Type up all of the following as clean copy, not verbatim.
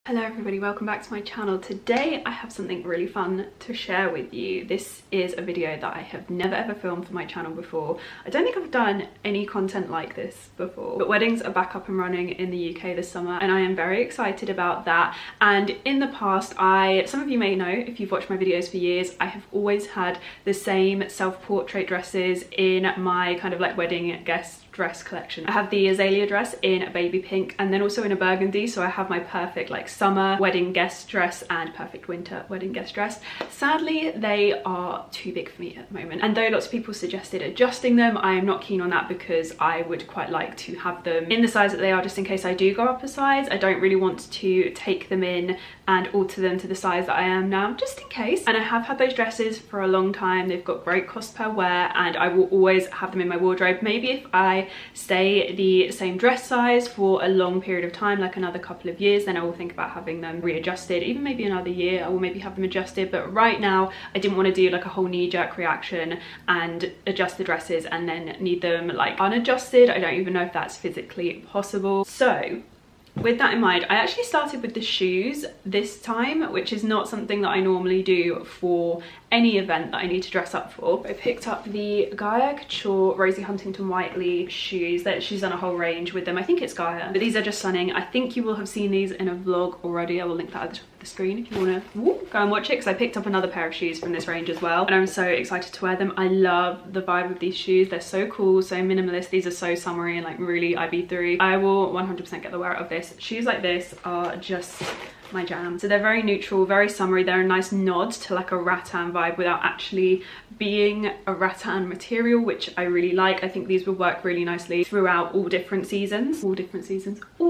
Hello everybody, welcome back to my channel. Today I have something really fun to share with you. This is a video that I have never ever filmed for my channel before. I don't think I've done any content like this before, but weddings are back up and running in the UK this summer and I am very excited about that. And in the past, some of you may know if you've watched my videos for years, I have always had the same self-portrait dresses in my kind of like wedding guest dress collection. I have the azalea dress in a baby pink and then also in a burgundy, so I have my perfect like summer wedding guest dress and perfect winter wedding guest dress. Sadly, they are too big for me at the moment, and though lots of people suggested adjusting them, I am not keen on that because I would quite like to have them in the size that they are, just in case I do go up a size. I don't really want to take them in and alter them to the size that I am now, just in case. And I have had those dresses for a long time. They've got great cost per wear and I will always have them in my wardrobe. Maybe if I stay the same dress size for a long period of time, like another couple of years, then I will think about having them readjusted. Even maybe another year I will maybe have them adjusted, but right now I didn't want to do like a whole knee-jerk reaction and adjust the dresses and then need them like unadjusted. I don't even know if that's physically possible. So with that in mind, I actually started with the shoes this time, which is not something that I normally do for any event that I need to dress up for. I picked up the Gaia Couture Rosie Huntington Whiteley shoes. That she's done a whole range with them. I think it's Gaia, but these are just stunning. I think you will have seen these in a vlog already. I will link that at the top of the screen if you want to go and watch it, because I picked up another pair of shoes from this range as well and I'm so excited to wear them. I love the vibe of these shoes. They're so cool, so minimalist. These are so summery and like really IB3. I will 100% get the wear out of this. Shoes like this are just my jam. So they're very neutral, very summery. They're a nice nod to like a rattan vibe without actually being a rattan material, which I really like. I think these will work really nicely throughout all different seasons. All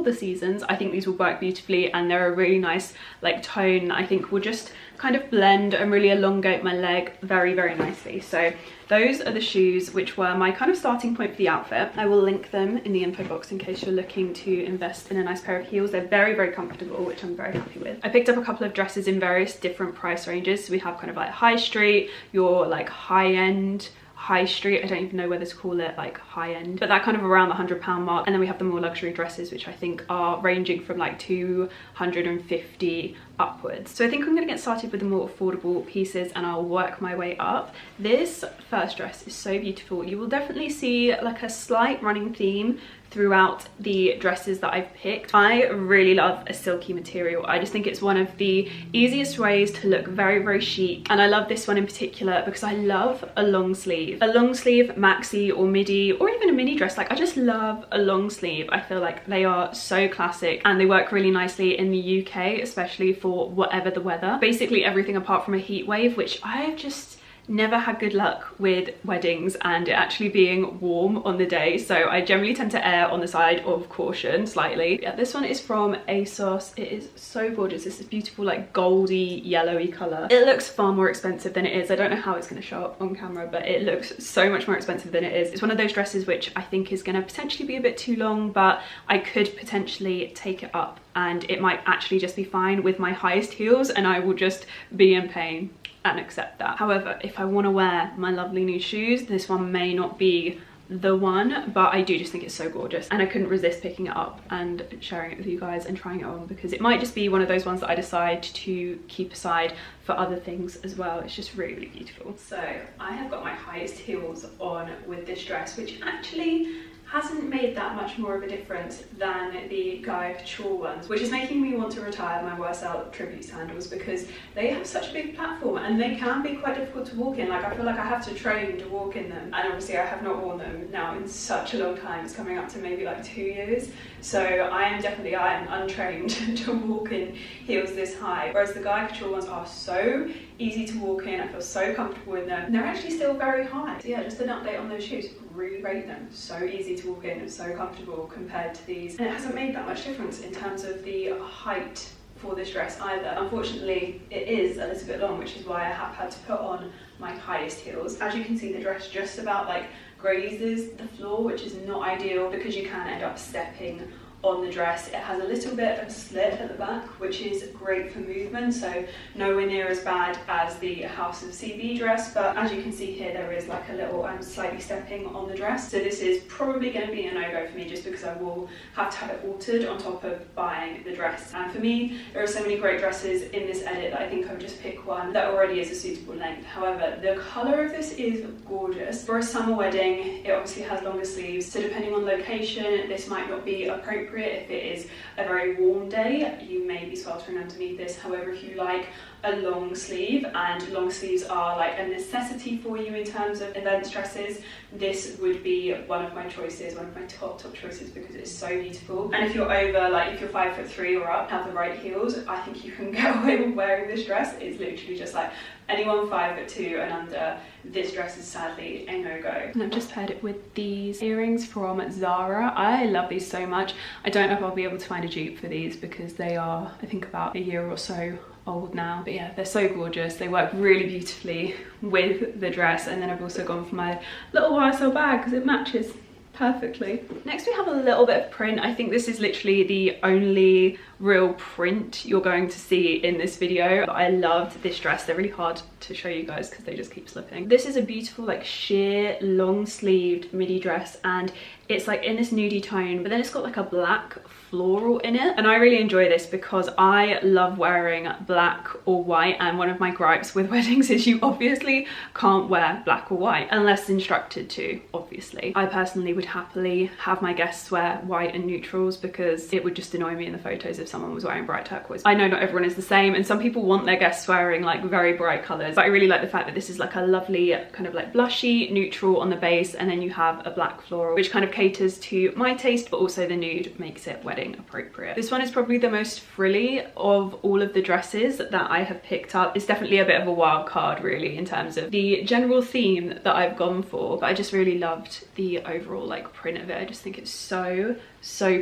the seasons. I think these will work beautifully and they're a really nice like tone that I think will just kind of blend and really elongate my leg very, very nicely. So those are the shoes which were my kind of starting point for the outfit. I will link them in the info box in case you're looking to invest in a nice pair of heels. They're very, very comfortable, which I'm very happy with. I picked up a couple of dresses in various different price ranges. So we have kind of like high street, your like high-end high street, I don't even know whether to call it like high end, but that kind of around the £100 mark. And then we have the more luxury dresses, which I think are ranging from like 250 upwards. So I think I'm going to get started with the more affordable pieces and I'll work my way up. This first dress is so beautiful. You will definitely see like a slight running theme throughout the dresses that I've picked. I really love a silky material. I just think it's one of the easiest ways to look very, very chic. And I love this one in particular because I love a long sleeve. A long sleeve maxi or midi or even a mini dress. Like I just love a long sleeve. I feel like they are so classic and they work really nicely in the UK, especially for whatever the weather. Basically everything apart from a heat wave, which I've just never had good luck with weddings and it actually being warm on the day, so I generally tend to err on the side of caution slightly. Yeah, this one is from ASOS. It is so gorgeous. This is beautiful like goldy yellowy colour. It looks far more expensive than it is. I don't know how it's going to show up on camera, but it looks so much more expensive than it is. It's one of those dresses which I think is going to potentially be a bit too long, but I could potentially take it up and it might actually just be fine with my highest heels and I will just be in pain and accept that. However, if I want to wear my lovely new shoes, this one may not be the one, but I do just think it's so gorgeous and I couldn't resist picking it up and sharing it with you guys and trying it on, because it might just be one of those ones that I decide to keep aside for other things as well. It's just really, really beautiful. So I have got my highest heels on with this dress, which actually hasn't made that much more of a difference than the Gaia Couture ones, which is making me want to retire my Worse Out tribute sandals because they have such a big platform and they can be quite difficult to walk in. Like I feel like I have to train to walk in them, and obviously I have not worn them now in such a long time. It's coming up to maybe like 2 years, so I am untrained to walk in heels this high, whereas the Gaia Couture ones are so easy to walk in. I feel so comfortable in them and they're actually still very high. So yeah, just an update on those shoes. Really rate them. So easy to walk in and so comfortable compared to these, and it hasn't made that much difference in terms of the height for this dress either. Unfortunately it is a little bit long, which is why I have had to put on my highest heels. As you can see, the dress just about like grazes the floor, which is not ideal because you can end up stepping on the dress. It has a little bit of a slit at the back, which is great for movement, so nowhere near as bad as the House of CB dress, but as you can see here, there is like a little slightly stepping on the dress. So this is probably going to be a no-go for me, just because I will have to have it altered on top of buying the dress. And for me, there are so many great dresses in this edit that I think I would just pick one that already is a suitable length. However, the colour of this is gorgeous. For a summer wedding, it obviously has longer sleeves, so depending on location, this might not be appropriate. If it is a very warm day, you may be sweltering underneath this. However, if you like a long sleeve, and long sleeves are like a necessity for you in terms of events dresses, this would be one of my choices, one of my top choices, because it's so beautiful. And if you're over, like if you're 5'3" or up, have the right heels, I think you can get away with wearing this dress. It's literally just like anyone 5'2" and under, this dress is sadly a no-go. And I've just paired it with these earrings from Zara. I love these so much. I don't know if I'll be able to find a dupe for these, because they are, I think, about a year or so old now, but yeah, they're so gorgeous. They work really beautifully with the dress. And then I've also gone for my little YSL bag because it matches perfectly. Next we have a little bit of print. I think this is literally the only real print you're going to see in this video. But I loved this dress. They're really hard to show you guys because they just keep slipping. This is a beautiful like sheer long sleeved midi dress, and it's like in this nudie tone, but then it's got like a black floral in it. And I really enjoy this because I love wearing black or white, and one of my gripes with weddings is you obviously can't wear black or white unless instructed to, obviously. I personally would happily have my guests wear white and neutrals because it would just annoy me in the photos if someone was wearing bright turquoise. I know not everyone is the same, and some people want their guests wearing like very bright colours, but I really like the fact that this is like a lovely kind of like blushy neutral on the base, and then you have a black floral which kind of caters to my taste, but also the nude makes it wedding appropriate. This one is probably the most frilly of all of the dresses that I have picked up. It's definitely a bit of a wild card really in terms of the general theme that I've gone for, but I just really loved the overall like print of it. I just think it's so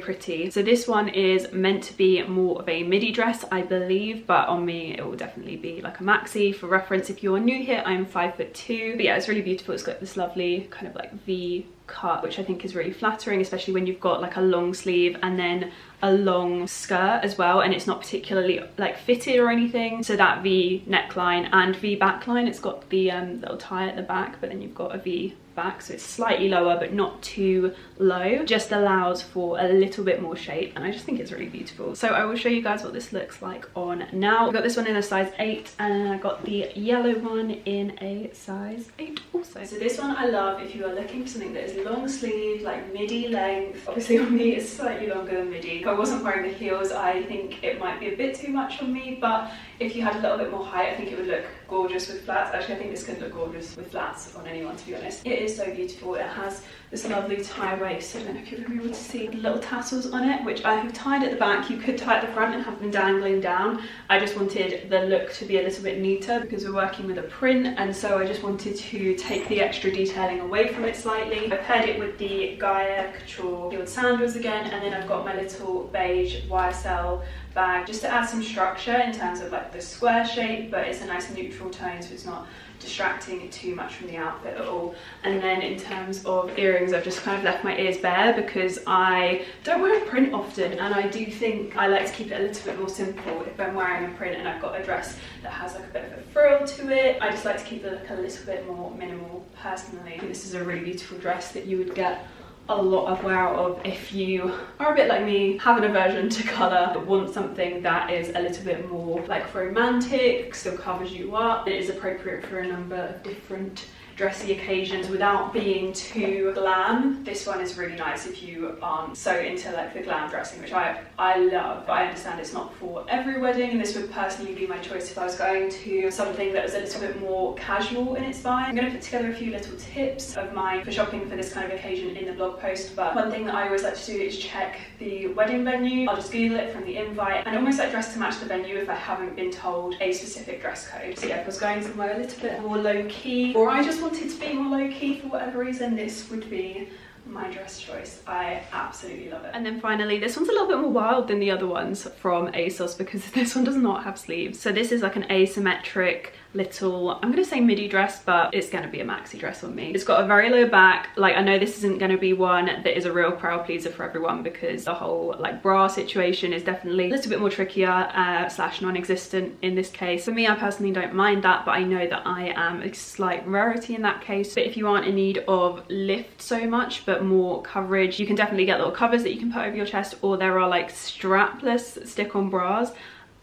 pretty. So this one is meant to be more of a midi dress, I believe, but on me it will definitely be like a maxi. For reference, if you're new here, I'm 5'2", but yeah, it's really beautiful. It's got this lovely kind of like V cut, which I think is really flattering, especially when you've got like a long sleeve and then a long skirt as well, and it's not particularly like fitted or anything. So that V neckline and V backline, it's got the little tie at the back, but then you've got a V back, so it's slightly lower but not too low, just allows for a little bit more shape, and I just think it's really beautiful. So I will show you guys what this looks like on now. I got this one in a size 8, and I got the yellow one in a size 8 also. So this one I love if you are looking for something that is long sleeve, like midi length. Obviously on me it's slightly longer than midi. If I wasn't wearing the heels, I think it might be a bit too much on me, but if you had a little bit more height, I think it would look gorgeous with flats. Actually, I think this could look gorgeous with flats on anyone, to be honest. It is so beautiful. It has this lovely tie waist. I don't know if you're going to be able to see the little tassels on it, which I have tied at the back. You could tie at the front and have them dangling down. I just wanted the look to be a little bit neater because we're working with a print, and so I just wanted to take the extra detailing away from it slightly. I paired it with the Gaia Couture heeled sandals again, and then I've got my little beige YSL bag just to add some structure in terms of like the square shape, but it's a nice neutral tone, so it's not distracting too much from the outfit at all. And then in terms of earrings, I've just kind of left my ears bare because I don't wear a print often, and I do think I like to keep it a little bit more simple. If I'm wearing a print and I've got a dress that has like a bit of a frill to it, I just like to keep the look a little bit more minimal personally. I think this is a really beautiful dress that you would get a lot of wear out of if you are a bit like me, have an aversion to colour, but want something that is a little bit more like romantic, still covers you up. It is appropriate for a number of different dressy occasions without being too glam. This one is really nice if you aren't so into like the glam dressing, which I love, but I understand it's not for every wedding, and this would personally be my choice if I was going to something that was a little bit more casual in its vibe. I'm going to put together a few little tips of mine for shopping for this kind of occasion in the blog post, but one thing that I always like to do is check the wedding venue. I'll just Google it from the invite and almost like dress to match the venue if I haven't been told a specific dress code. So yeah, if I was going somewhere a little bit more low-key, or I just wanted to be more low-key for whatever reason, this would be my dress choice. I absolutely love it. And then finally, this one's a little bit more wild than the other ones from ASOS because this one does not have sleeves. So this is like an asymmetric little, I'm gonna say midi dress, but it's gonna be a maxi dress on me. It's got a very low back. Like, I know this isn't gonna be one that is a real crowd pleaser for everyone because the whole like bra situation is definitely a little bit more trickier slash non-existent in this case. For me, I personally don't mind that, but I know that I am a slight rarity in that case. But if you aren't in need of lift so much but more coverage, you can definitely get little covers that you can put over your chest, or there are like strapless stick-on bras.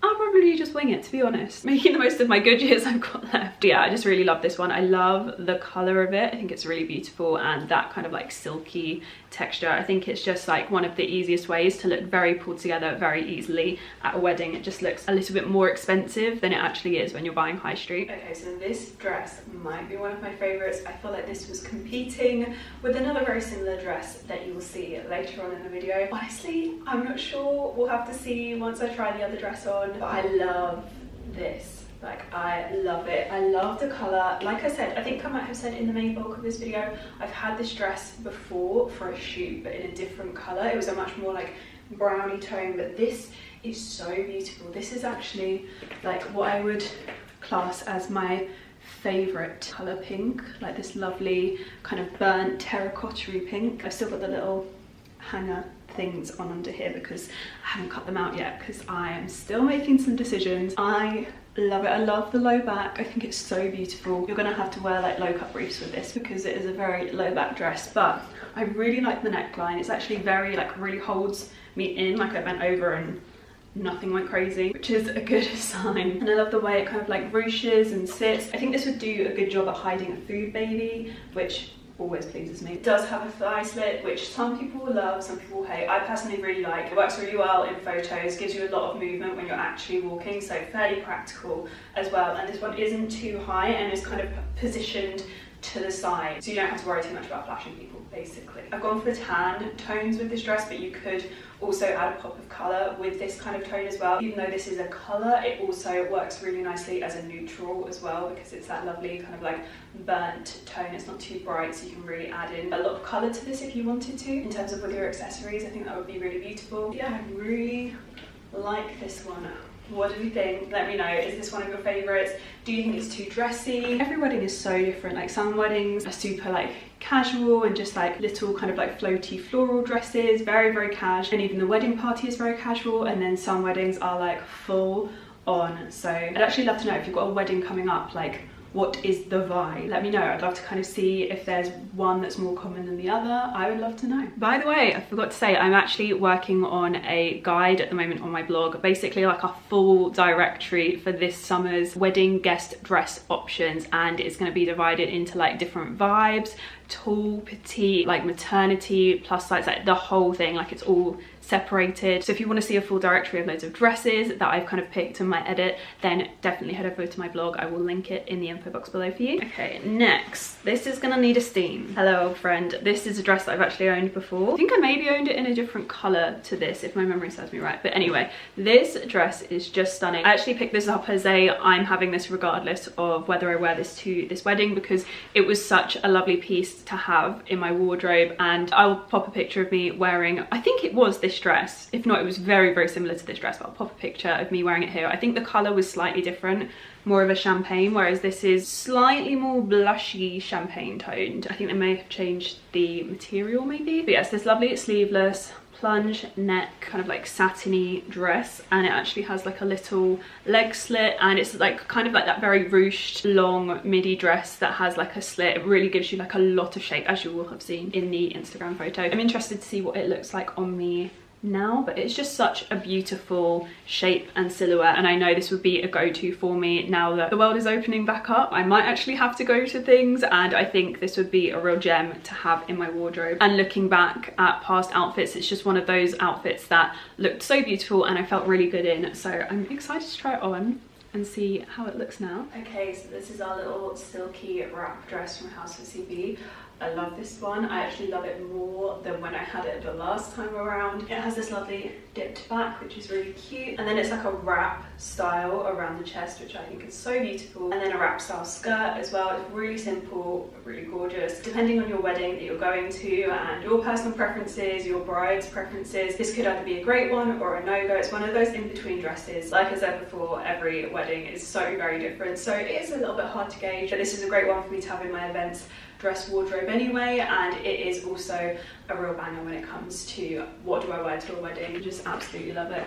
I'll probably just wing it, to be honest. Making the most of my good years I've got left. But yeah, I just really love this one. I love the colour of it. I think it's really beautiful, and that kind of like silky texture. I think it's just like one of the easiest ways to look very pulled together very easily at a wedding. It just looks a little bit more expensive than it actually is when you're buying high street. Okay, so this dress might be one of my favourites. I feel like this was competing with another very similar dress that you will see later on in the video. Honestly, I'm not sure. We'll have to see once I try the other dress on. But I love this. Like, I love it. I love the colour. Like I said, I think I might have said in the main bulk of this video, I've had this dress before for a shoot, but in a different colour. It was a much more like brownie tone, but this is so beautiful. This is actually like what I would class as my favourite colour pink. Like this lovely kind of burnt terracotta-y pink. I've still got the little hanger things on under here because I haven't cut them out yet because I am still making some decisions. I love it. I love the low back. I think it's so beautiful. You're gonna have to wear like low cut briefs with this because it is a very low back dress, but I really like the neckline. It's actually very like really holds me in, like I bent over and nothing went crazy, which is a good sign. And I love the way it kind of like ruches and sits. I think this would do a good job at hiding a food baby, which always pleases me. It does have a thigh slit, which some people will love, some people will hate. I personally really like. It works really well in photos, gives you a lot of movement when you're actually walking, so fairly practical as well. And this one isn't too high and is kind of positioned to the side, so you don't have to worry too much about flashing people, basically. I've gone for the tan tones with this dress, but you could also add a pop of colour with this kind of tone as well. Even though this is a colour, it also works really nicely as a neutral as well because it's that lovely kind of like burnt tone. It's not too bright, so you can really add in a lot of colour to this if you wanted to. In terms of with your accessories, I think that would be really beautiful. Yeah, I really like this one. What do you think? Let me know. Is this one of your favourites? Do you think it's too dressy? Every wedding is so different. Like some weddings are super like casual and just like little kind of like floaty floral dresses, very, very casual. And even the wedding party is very casual. And then some weddings are like full on. So I'd actually love to know if you've got a wedding coming up, like what is the vibe? Let me know. I'd love to kind of see if there's one that's more common than the other. I would love to know. By the way, I forgot to say, I'm actually working on a guide at the moment on my blog, basically like a full directory for this summer's wedding guest dress options, and it's going to be divided into like different vibes, tall, petite, like maternity, plus size, like the whole thing, like it's all separated. So if you want to see a full directory of loads of dresses that I've kind of picked in my edit, then definitely head over to my blog. I will link it in the info box below for you. Okay, next, this is gonna need a steam. Hello, old friend. This is a dress that I've actually owned before. I think I maybe owned it in a different color to this, if my memory serves me right. But anyway, this dress is just stunning. I actually picked this up as a I'm having this regardless of whether I wear this to this wedding, because it was such a lovely piece to have in my wardrobe. And I'll pop a picture of me wearing, I think it was this dress. If not, it was very, very similar to this dress, but I'll pop a picture of me wearing it here. I think the color was slightly different, more of a champagne, whereas this is slightly more blushy champagne toned. I think they may have changed the material maybe. But yes, this lovely sleeveless plunge neck kind of like satiny dress, and it actually has like a little leg slit, and it's like kind of like that very ruched long midi dress that has like a slit. It really gives you like a lot of shape, as you will have seen in the Instagram photo. I'm interested to see what it looks like on me now, but it's just such a beautiful shape and silhouette, and I know this would be a go-to for me now that the world is opening back up. I might actually have to go to things, and I think this would be a real gem to have in my wardrobe. And looking back at past outfits, it's just one of those outfits that looked so beautiful and I felt really good in, so I'm excited to try it on and see how it looks now. Okay, so this is our little silky wrap dress from House of CB. I love this one. I actually love it more than when I had it the last time around. It has this lovely dipped back, which is really cute. And then it's like a wrap style around the chest, which I think is so beautiful. And then a wrap style skirt as well. It's really simple, really gorgeous. Depending on your wedding that you're going to and your personal preferences, your bride's preferences, this could either be a great one or a no-go. It's one of those in-between dresses. Like I said before, every wedding is so very different. So it is a little bit hard to gauge, but this is a great one for me to have in my events dress wardrobe anyway, and it is also a real banger when it comes to what do I wear to a wedding. I just absolutely love it.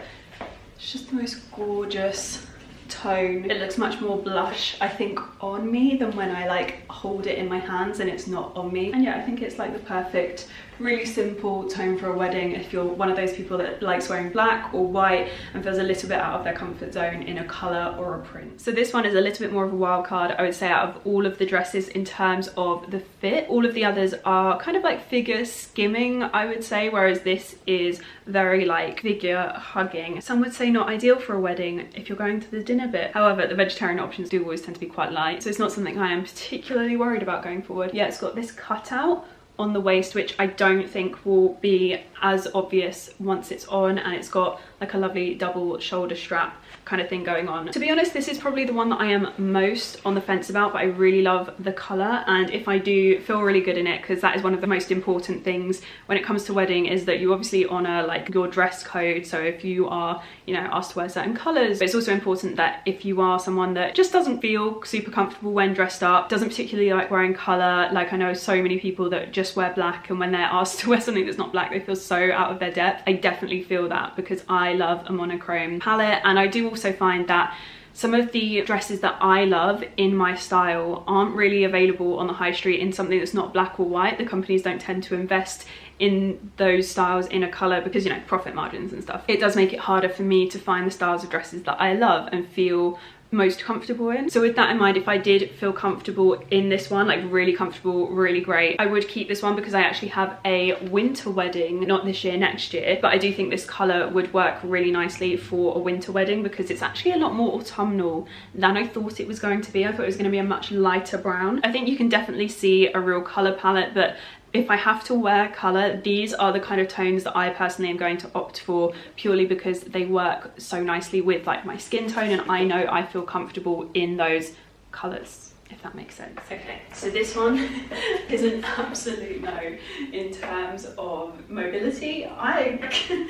It's just the most gorgeous tone. It looks much more blush, I think, on me than when I like hold it in my hands and it's not on me. And yeah, I think it's like the perfect, really simple tone for a wedding if you're one of those people that likes wearing black or white and feels a little bit out of their comfort zone in a colour or a print. So this one is a little bit more of a wild card, I would say, out of all of the dresses in terms of the fit. All of the others are kind of like figure skimming, I would say, whereas this is very like figure hugging. Some would say not ideal for a wedding if you're going to the dinner bit. However, the vegetarian options do always tend to be quite light, so it's not something I am particularly worried about going forward. Yeah, it's got this cutout on the waist, which I don't think will be as obvious once it's on, and it's got like a lovely double shoulder strap kind of thing going on. To be honest, this is probably the one that I am most on the fence about, but I really love the colour, and if I do feel really good in it, because that is one of the most important things when it comes to wedding, is that you obviously honour like your dress code. So if you are, you know, asked to wear certain colours, but it's also important that if you are someone that just doesn't feel super comfortable when dressed up, doesn't particularly like wearing colour, like I know so many people that just wear black, and when they're asked to wear something that's not black, they feel so out of their depth. I definitely feel that because I love a monochrome palette, and I do also find that some of the dresses that I love in my style aren't really available on the high street in something that's not black or white. The companies don't tend to invest in those styles in a colour because, you know, profit margins and stuff. It does make it harder for me to find the styles of dresses that I love and feel most comfortable in. So with that in mind, if I did feel comfortable in this one, like really comfortable, really great, I would keep this one because I actually have a winter wedding, not this year, next year, but I do think this colour would work really nicely for a winter wedding because it's actually a lot more autumnal than I thought it was going to be. I thought it was going to be a much lighter brown. I think you can definitely see a real colour palette, but if I have to wear colour, these are the kind of tones that I personally am going to opt for, purely because they work so nicely with like my skin tone, and I know I feel comfortable in those colours, if that makes sense. Okay, so this one is an absolute no in terms of mobility. I can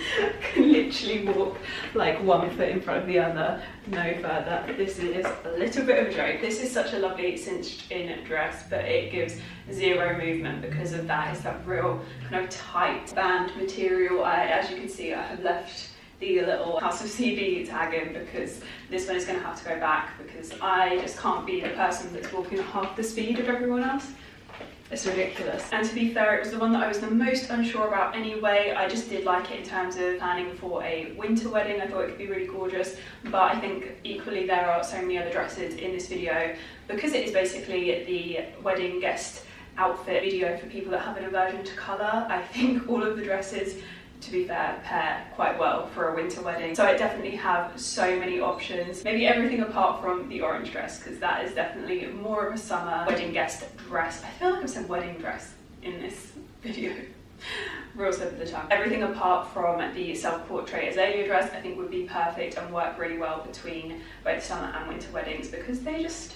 literally walk like one foot in front of the other, no further. This is a little bit of a joke. This is such a lovely cinched in dress, but it gives zero movement because of that. It's that real kind of tight band material. As you can see, I have left the little House of CB tag in because this one is going to have to go back because I just can't be the person that's walking at half the speed of everyone else. It's ridiculous. And to be fair, it was the one that I was the most unsure about anyway. I just did like it in terms of planning for a winter wedding. I thought it could be really gorgeous, but I think equally there are so many other dresses in this video because it is basically the wedding guest outfit video for people that have an aversion to colour. I think all of the dresses, to be fair, pair quite well for a winter wedding. So I definitely have so many options, maybe everything apart from the orange dress because that is definitely more of a summer wedding guest dress. I feel like I've said wedding dress in this video. Real slip of the tongue. Everything apart from the self-portrait azalea dress I think would be perfect and work really well between both summer and winter weddings because they just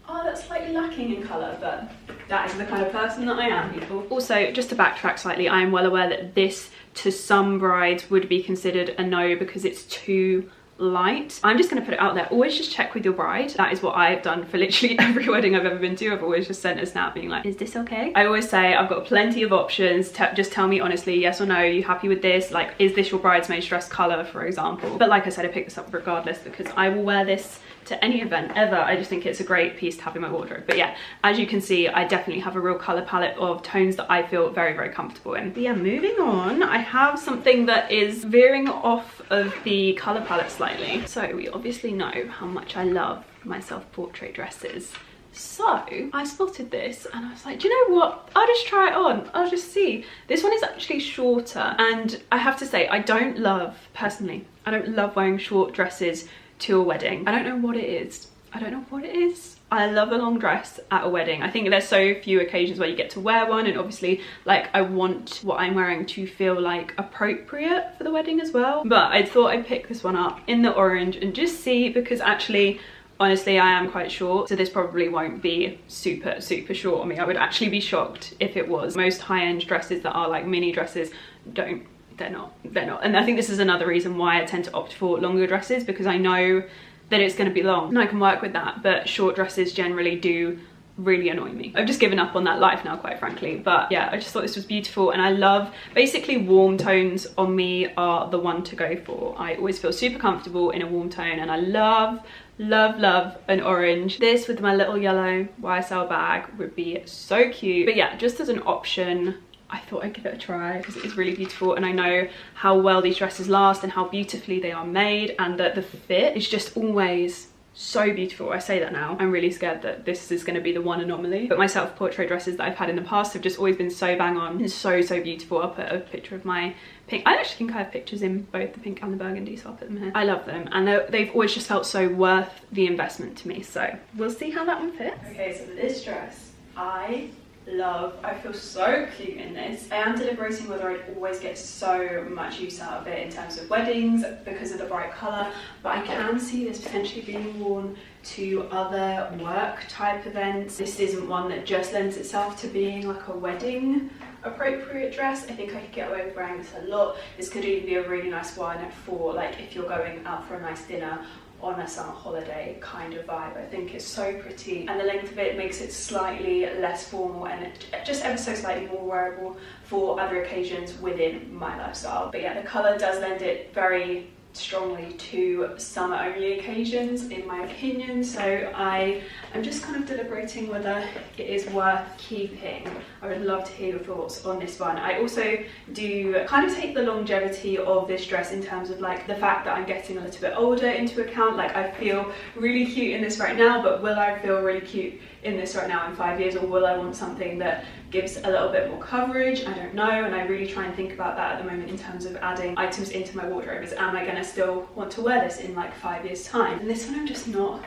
are that slightly lacking in colour, but that is the kind of person that I am, people. Also, just to backtrack slightly, I am well aware that this to some brides would be considered a no because it's too light. I'm just going to put it out there, always just check with your bride. That is what I've done for literally every wedding I've ever been to. I've always just sent a snap being like, is this okay? I always say I've got plenty of options, just tell me honestly, yes or no, are you happy with this? Like, is this your bridesmaid's dress colour, for example? But like I said, I picked this up regardless because I will wear this to any event ever. I just think it's a great piece to have in my wardrobe. But yeah, as you can see, I definitely have a real colour palette of tones that I feel very, very comfortable in. But yeah, moving on, I have something that is veering off of the colour palette slightly. So we obviously know how much I love my self-portrait dresses. So I spotted this and I was like, do you know what? I'll just try it on. I'll just see. This one is actually shorter, and I have to say, I don't love, personally, I don't love wearing short dresses to a wedding. I don't know what it is. I don't know what it is. I love a long dress at a wedding. I think there's so few occasions where you get to wear one, and obviously like I want what I'm wearing to feel like appropriate for the wedding as well. But I thought I'd pick this one up in the orange and just see, because actually honestly I am quite short, so this probably won't be super short on me. I would actually be shocked if it was. Most high-end dresses that are like mini dresses they're not. And I think this is another reason why I tend to opt for longer dresses, because I know that it's going to be long and I can work with that, but short dresses generally do really annoy me. I've just given up on that life now, quite frankly. But yeah, I just thought this was beautiful, and I love, basically warm tones on me are the one to go for. I always feel super comfortable in a warm tone, and I love an orange. This with my little yellow YSL bag would be so cute. But yeah, just as an option, I thought I'd give it a try because it is really beautiful, and I know how well these dresses last and how beautifully they are made, and that the fit is just always so beautiful. I say that now. I'm really scared that this is going to be the one anomaly, but my self-portrait dresses that I've had in the past have just always been so bang on and so beautiful. I'll put a picture of my pink. I actually think I have pictures in both the pink and the burgundy, so I'll put them here. I love them, and they've always just felt so worth the investment to me, so we'll see how that one fits. Okay, so this dress I love. I feel so cute in this. I am deliberating whether I'd always get so much use out of it in terms of weddings because of the bright colour, but I can see this potentially being worn to other work type events. This isn't one that just lends itself to being like a wedding appropriate dress. I think I could get away with wearing this a lot. This could even be a really nice one for like if you're going out for a nice dinner on a summer holiday kind of vibe. I think it's so pretty, and the length of it makes it slightly less formal and just ever so slightly more wearable for other occasions within my lifestyle. But yeah, the colour does lend it very strongly to summer only occasions in my opinion, so I am just kind of deliberating whether it is worth keeping. I would love to hear your thoughts on this one. I also do kind of take the longevity of this dress in terms of like the fact that I'm getting a little bit older into account. Like I feel really cute in this right now, but will I feel really cute in this right now in 5 years, or will I want something that gives a little bit more coverage? I don't know, and I really try and think about that at the moment in terms of adding items into my wardrobe. Is am I going to still want to wear this in like 5 years time? And this one I'm just not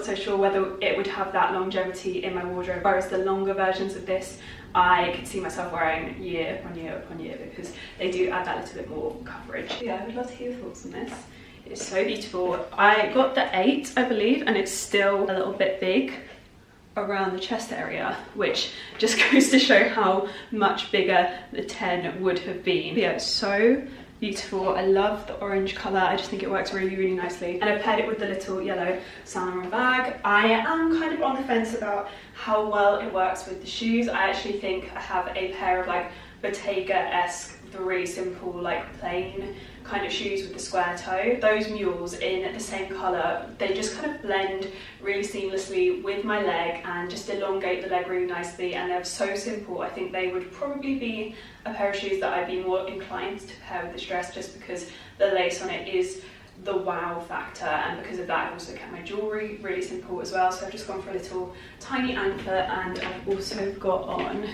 so sure whether it would have that longevity in my wardrobe, whereas the longer versions of this I could see myself wearing year upon year upon year because they do add that little bit more coverage. Yeah, I would love to hear your thoughts on this. It's so beautiful. I got the 8 I believe, and it's still a little bit big around the chest area, which just goes to show how much bigger the 10 would have been. But yeah, it's so beautiful. I love the orange colour. I just think it works really nicely, and I paired it with the little yellow Saint Laurent bag. I am kind of on the fence about how well it works with the shoes. I actually think I have a pair of like Bottega-esque, the really simple like plain kind of shoes with the square toe. Those mules in the same colour, they just kind of blend really seamlessly with my leg and just elongate the leg really nicely, and they're so simple. I think they would probably be a pair of shoes that I'd be more inclined to pair with this dress, just because the lace on it is the wow factor, and because of that I've also kept my jewellery really simple as well. So I've just gone for a little tiny anklet, and I've also got on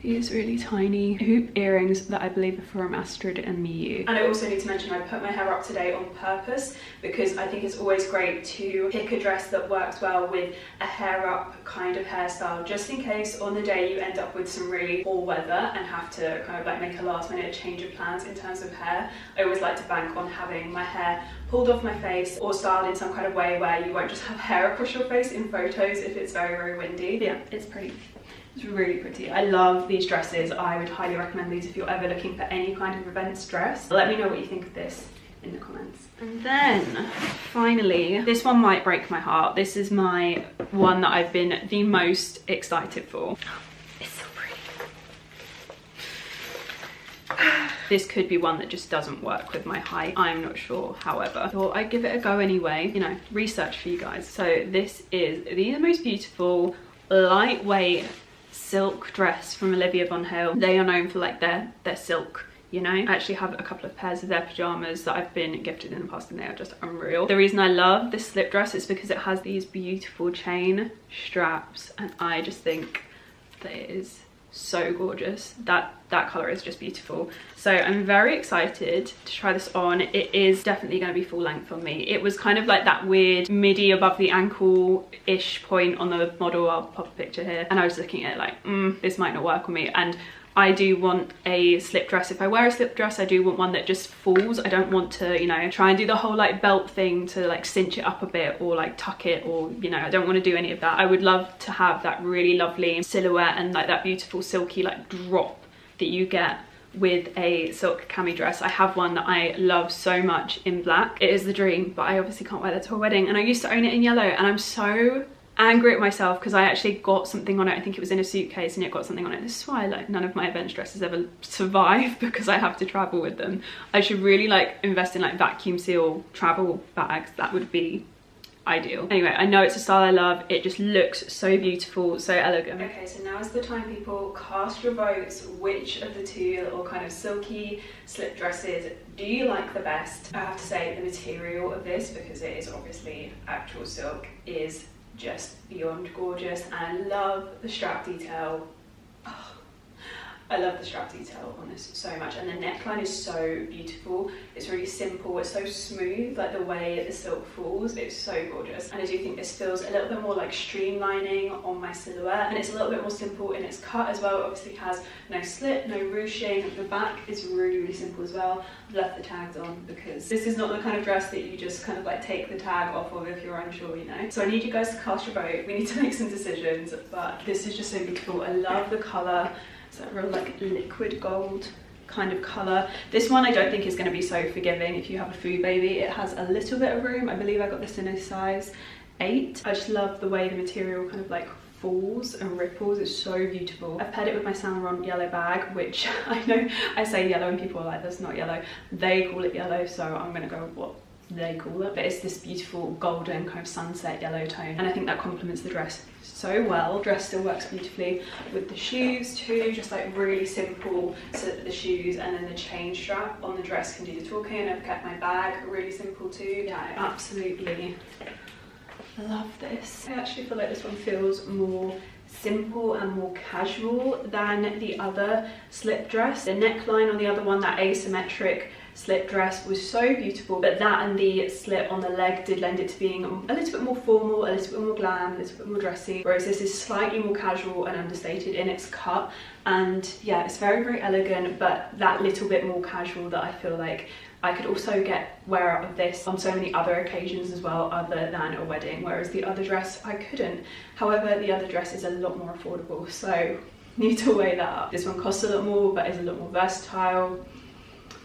these really tiny hoop earrings that I believe are from Astrid and Miyu. And I also need to mention I put my hair up today on purpose because I think it's always great to pick a dress that works well with a hair up kind of hairstyle, just in case on the day you end up with some really poor weather and have to kind of like make a last minute change of plans in terms of hair. I always like to bank on having my hair pulled off my face or styled in some kind of way where you won't just have hair across your face in photos if it's very windy. But yeah, it's pretty. It's really pretty. I love these dresses. I would highly recommend these if you're ever looking for any kind of events dress. Let me know what you think of this in the comments. And then finally, this one might break my heart. This is my one that I've been the most excited for. It's so pretty. This could be one that just doesn't work with my height. I'm not sure, however. Thought I'd give it a go anyway. You know, research for you guys. So this is the most beautiful, lightweight silk dress from Olivia Von Hale. They are known for like their silk, you know. I actually have a couple of pairs of their pajamas that I've been gifted in the past, and they are just unreal. The reason I love this slip dress is because it has these beautiful chain straps, and I just think that it is so gorgeous. That color is just beautiful. So I'm very excited to try this on. It is definitely going to be full length on me. It was kind of like that weird midi above the ankle-ish point on the model. I'll pop a picture here, and I was looking at it like, this might not work on me. And I do want a slip dress. If I wear a slip dress, I do want one that just falls. I don't want to, you know, try and do the whole like belt thing to like cinch it up a bit or like tuck it, or, you know, I don't want to do any of that. I would love to have that really lovely silhouette and like that beautiful silky like drop that you get with a silk cami dress. I have one that I love so much in black. It is the dream, but I obviously can't wear that to a wedding, and I used to own it in yellow, and I'm so angry at myself because I actually got something on it. I think it was in a suitcase and it got something on it. This is why like none of my events dresses ever survive, because I have to travel with them. I should really like invest in like vacuum seal travel bags. That would be ideal. Anyway, I know it's a style I love. It just looks so beautiful, so elegant. Okay, so now is the time, people. Cast your votes. Which of the two little kind of silky slip dresses do you like the best? I have to say the material of this, because it is obviously actual silk, is just beyond gorgeous, and I love the strap detail. Oh, I love the strap detail on this so much, and the neckline is so beautiful. It's really simple, it's so smooth, like the way the silk falls, it's so gorgeous. And I do think this feels a little bit more like streamlining on my silhouette, and it's a little bit more simple in its cut as well. It obviously has no slip, no ruching. The back is really, really simple as well. I've left the tags on because this is not the kind of dress that you just kind of like take the tag off of if you're unsure, you know. So I need you guys to cast your vote. We need to make some decisions, but this is just so beautiful. I love the colour. It's that real like liquid gold kind of colour. This one I don't think is going to be so forgiving if you have a food baby. It has a little bit of room. I believe I got this in a size 8. I just love the way the material kind of like falls and ripples. It's so beautiful. I've paired it with my Saint Laurent yellow bag, which I know I say yellow and people are like, that's not yellow. They call it yellow, so I'm going to go with what they call it. But it's this beautiful golden kind of sunset yellow tone, and I think that complements the dress so well. The dress still works beautifully with the shoes too, just like really simple. So the shoes and then the chain strap on the dress can do the talking. I've kept my bag really simple too. Yeah, I absolutely love this. I actually feel like this one feels more simple and more casual than the other slip dress. The neckline on the other one, that asymmetric slip dress, was so beautiful, but that and the slit on the leg did lend it to being a little bit more formal, a little bit more glam, a little bit more dressy, whereas this is slightly more casual and understated in its cut. And yeah, it's very, very elegant, but that little bit more casual that I feel like I could also wear out of this on so many other occasions as well, other than a wedding, whereas the other dress I couldn't. However, the other dress is a lot more affordable, so need to weigh that up. This one costs a lot more, but is a lot more versatile.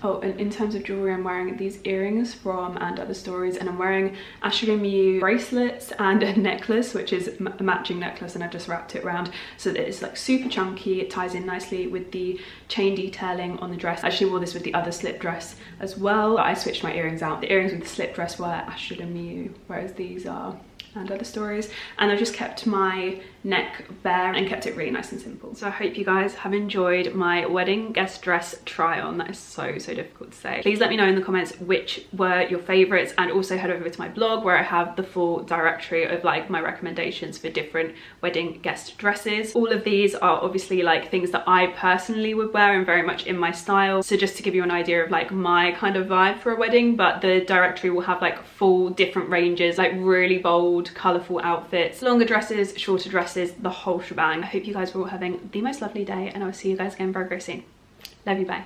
Oh, and in terms of jewellery, I'm wearing these earrings from And Other Stories, and I'm wearing Ashley Miu bracelets and a necklace, which is a matching necklace, and I've just wrapped it around so that it's like super chunky. It ties in nicely with the chain detailing on the dress. I actually wore this with the other slip dress as well, but I switched my earrings out. The earrings with the slip dress were Ashley Miu, whereas these are And Other Stories, and I've just kept my neck bare and kept it really nice and simple. So I hope you guys have enjoyed my wedding guest dress try on. That is so difficult to say. Please let me know in the comments which were your favorites, and also head over to my blog where I have the full directory of like my recommendations for different wedding guest dresses. All of these are obviously like things that I personally would wear and very much in my style, so just to give you an idea of like my kind of vibe for a wedding. But the directory will have like full different ranges, like really bold colourful outfits, longer dresses, shorter dresses, the whole shebang. I hope you guys are all having the most lovely day, and I'll see you guys again very, very soon. Love you, bye.